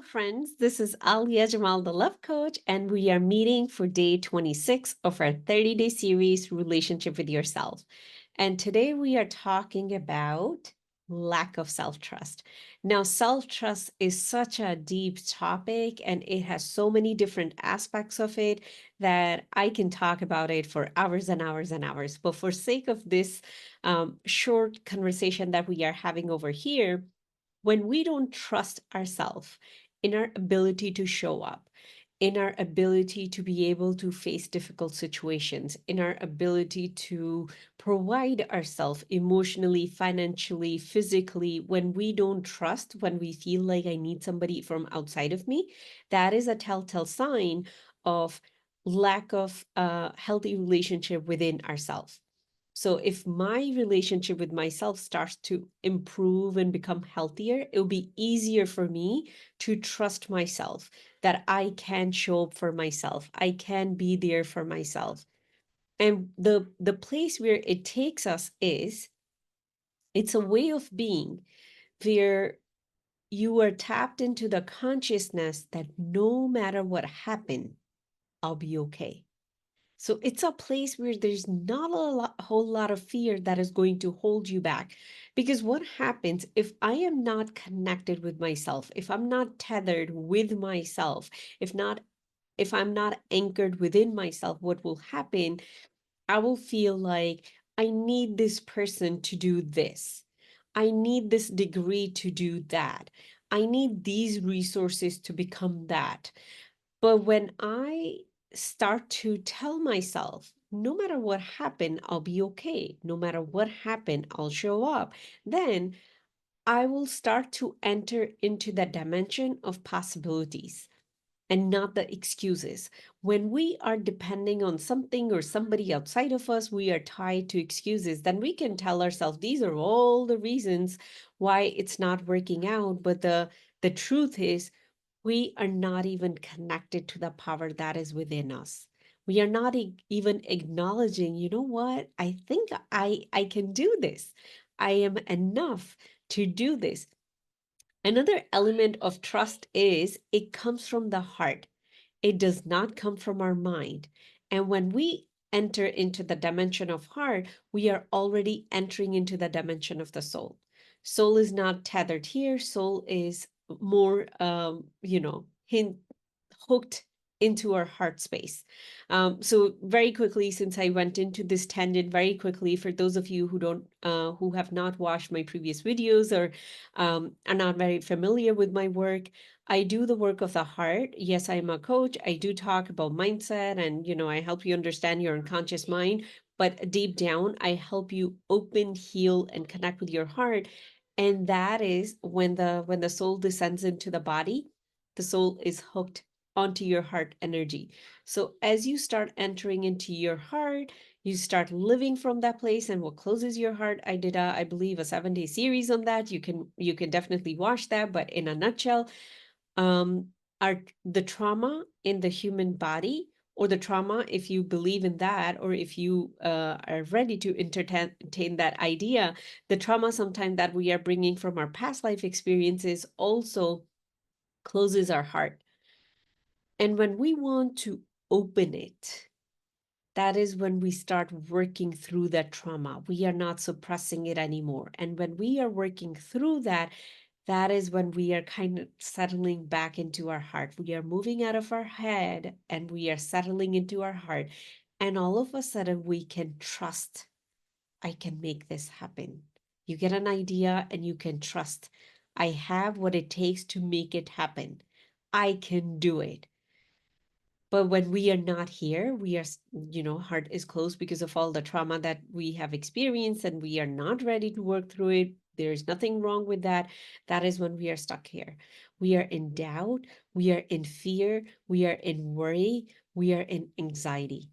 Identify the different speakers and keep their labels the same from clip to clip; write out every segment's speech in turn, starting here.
Speaker 1: friends. This is Alia Jamal, the Love Coach, and we are meeting for day 26 of our 30-day series, Relationship with Yourself. And today we are talking about lack of self trust. Now, self trust is such a deep topic and it has so many different aspects of it that I can talk about it for hours and hours and hours. But for sake of this short conversation that we are having over here, when we don't trust ourselves in our ability to show up, in our ability to be able to face difficult situations, in our ability to provide ourselves emotionally, financially, physically, when we don't trust, when we feel like I need somebody from outside of me, that is a telltale sign of lack of a healthy relationship within ourselves. So if my relationship with myself starts to improve and become healthier, it'll be easier for me to trust myself that I can show up for myself. I can be there for myself. And the place where it takes us is it's a way of being where you are tapped into the consciousness that no matter what happened, I'll be okay. So it's a place where there's not whole lot of fear that is going to hold you back. Because what happens if I am not connected with myself, if I'm not tethered with myself, if I'm not anchored within myself, what will happen? I will feel like I need this person to do this. I need this degree to do that. I need these resources to become that. But when I start to tell myself, no matter what happened, I'll be okay. No matter what happened, I'll show up. Then I will start to enter into that dimension of possibilities and not the excuses. When we are depending on something or somebody outside of us, we are tied to excuses, then we can tell ourselves these are all the reasons why it's not working out. But the truth is, we are not even connected to the power that is within us. We are not even acknowledging, you know what? I think I can do this. I am enough to do this. Another element of trust is it comes from the heart. It does not come from our mind. And when we enter into the dimension of heart, we are already entering into the dimension of the soul. Soul is not tethered here. Soul is more, hooked into our heart space. So very quickly, since I went into this tangent very quickly, for those of you who have not watched my previous videos or are not very familiar with my work, I do the work of the heart. Yes, I'm a coach. I do talk about mindset and, I help you understand your unconscious mind. But deep down, I help you open, heal, and connect with your heart. And that is when the soul descends into the body, the soul is hooked onto your heart energy. So as you start entering into your heart, you start living from that place. And what closes your heart, I did I believe a 7-day series on that. You can definitely watch that. But in a nutshell, um, are the trauma in the human body, or the trauma, if you believe in that, or if you are ready to entertain that idea, the trauma sometimes that we are bringing from our past life experiences also closes our heart. And when we want to open it, that is when we start working through that trauma. We are not suppressing it anymore. And when we are working through that, that is when we are kind of settling back into our heart. We are moving out of our head and we are settling into our heart. And all of a sudden, we can trust, I can make this happen. You get an idea and you can trust, I have what it takes to make it happen. I can do it. But when we are not here, we are, heart is closed because of all the trauma that we have experienced and we are not ready to work through it. There's nothing wrong with that. That is when we are stuck here. We are in doubt. We are in fear. We are in worry. We are in anxiety.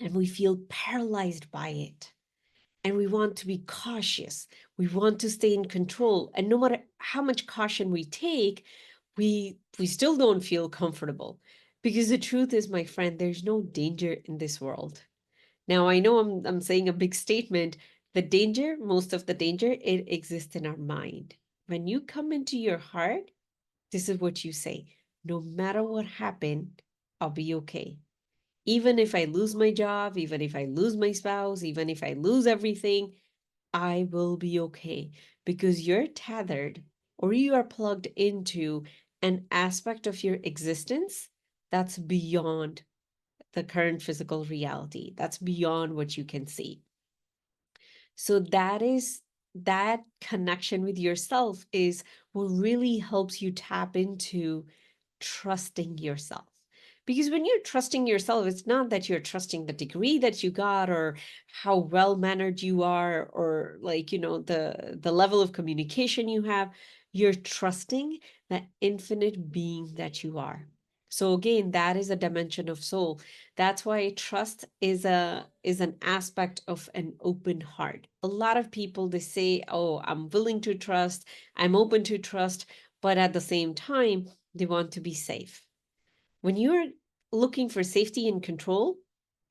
Speaker 1: And we feel paralyzed by it. And we want to be cautious. We want to stay in control. And no matter how much caution we take, we still don't feel comfortable, because the truth is, my friend, there's no danger in this world. Now I know I'm saying a big statement. The danger, most of the danger, it exists in our mind. When you come into your heart, This is what you say. No matter what happened, I'll be okay. Even if I lose my job, even if I lose my spouse, even if I lose everything, I will be okay, because you're tethered or you are plugged into an aspect of your existence that's beyond the current physical reality. That's beyond what you can see. So that connection with yourself is what really helps you tap into trusting yourself. Because when you're trusting yourself, it's not that you're trusting the degree that you got or how well mannered you are or like, the level of communication you have. You're trusting that infinite being that you are. So again, that is a dimension of soul. That's why trust is an aspect of an open heart. A lot of people, they say, "Oh, I'm willing to trust, I'm open to trust," but at the same time, they want to be safe. When you're looking for safety and control,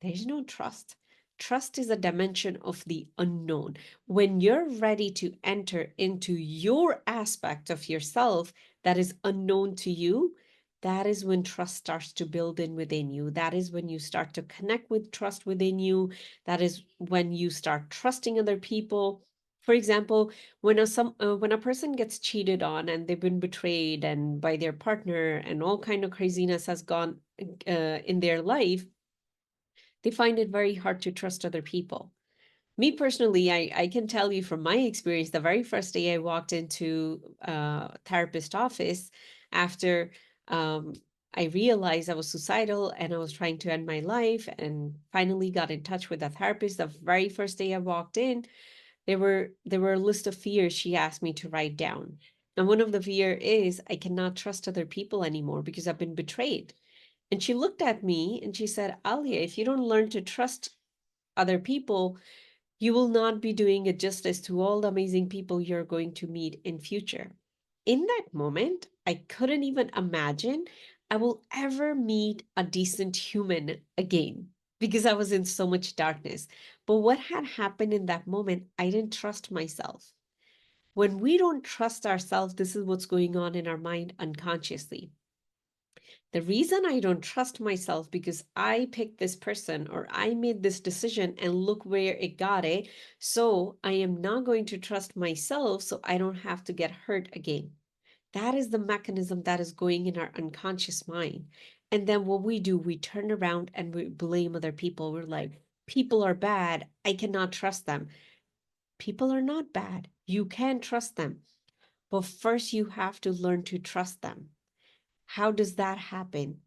Speaker 1: there's no trust. Trust is a dimension of the unknown. When you're ready to enter into your aspect of yourself that is unknown to you, that is when trust starts to build in within you. That is when you start to connect with trust within you. That is when you start trusting other people. For example, when a person gets cheated on and they've been betrayed and by their partner and all kind of craziness has gone in their life, they find it very hard to trust other people. Me personally, I can tell you from my experience, the very first day I walked into a therapist office after um, I realized I was suicidal and I was trying to end my life and finally got in touch with a therapist. The very first day I walked in, there were a list of fears she asked me to write down. And one of the fear is I cannot trust other people anymore because I've been betrayed. And she looked at me and she said, Alia, if you don't learn to trust other people, you will not be doing it justice to all the amazing people you're going to meet in future. In that moment, I couldn't even imagine I will ever meet a decent human again because I was in so much darkness. But what had happened in that moment, I didn't trust myself. When we don't trust ourselves, this is what's going on in our mind unconsciously. The reason I don't trust myself because I picked this person or I made this decision and look where it got it. So I am not going to trust myself so I don't have to get hurt again. That is the mechanism that is going in our unconscious mind. And then what we do, we turn around and we blame other people. We're like, people are bad. I cannot trust them. People are not bad. You can trust them. But first, you have to learn to trust them. How does that happen?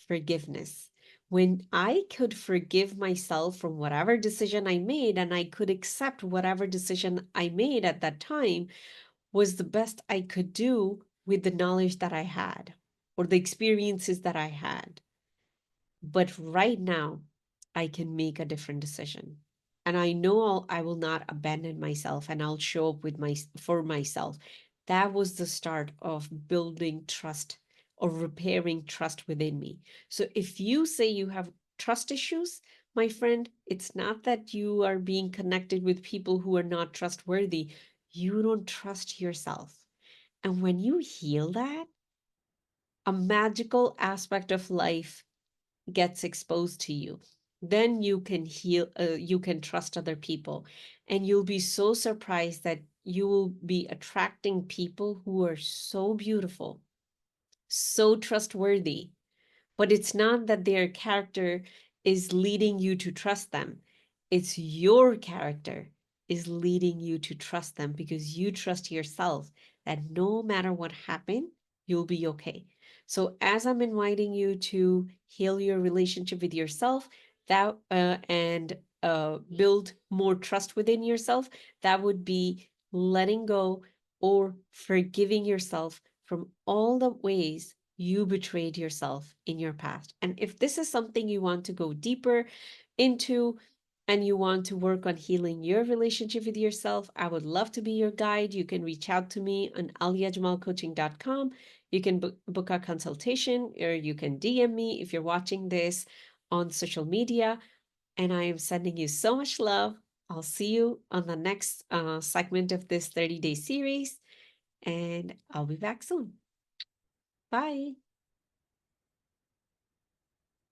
Speaker 1: Forgiveness. When I could forgive myself from whatever decision I made and I could accept whatever decision I made at that time was the best I could do with the knowledge that I had or the experiences that I had. But right now, I can make a different decision. And I know I will not abandon myself and I'll show up with for myself. That was the start of building trust or repairing trust within me. So if you say you have trust issues, my friend, it's not that you are being connected with people who are not trustworthy. You don't trust yourself. And when you heal that, a magical aspect of life gets exposed to you, then you can you can trust other people, and you'll be so surprised that you will be attracting people who are so beautiful, so trustworthy, but it's not that their character is leading you to trust them. It's your character is leading you to trust them because you trust yourself that no matter what happened, you'll be okay. So as I'm inviting you to heal your relationship with yourself, that and build more trust within yourself, that would be letting go or forgiving yourself from all the ways you betrayed yourself in your past. And if this is something you want to go deeper into and you want to work on healing your relationship with yourself, I would love to be your guide. You can reach out to me on aliajamalcoaching.com. You can book a consultation or you can DM me if you're watching this on social media. And I am sending you so much love. I'll see you on the next segment of this 30-day series, and I'll be back soon. Bye.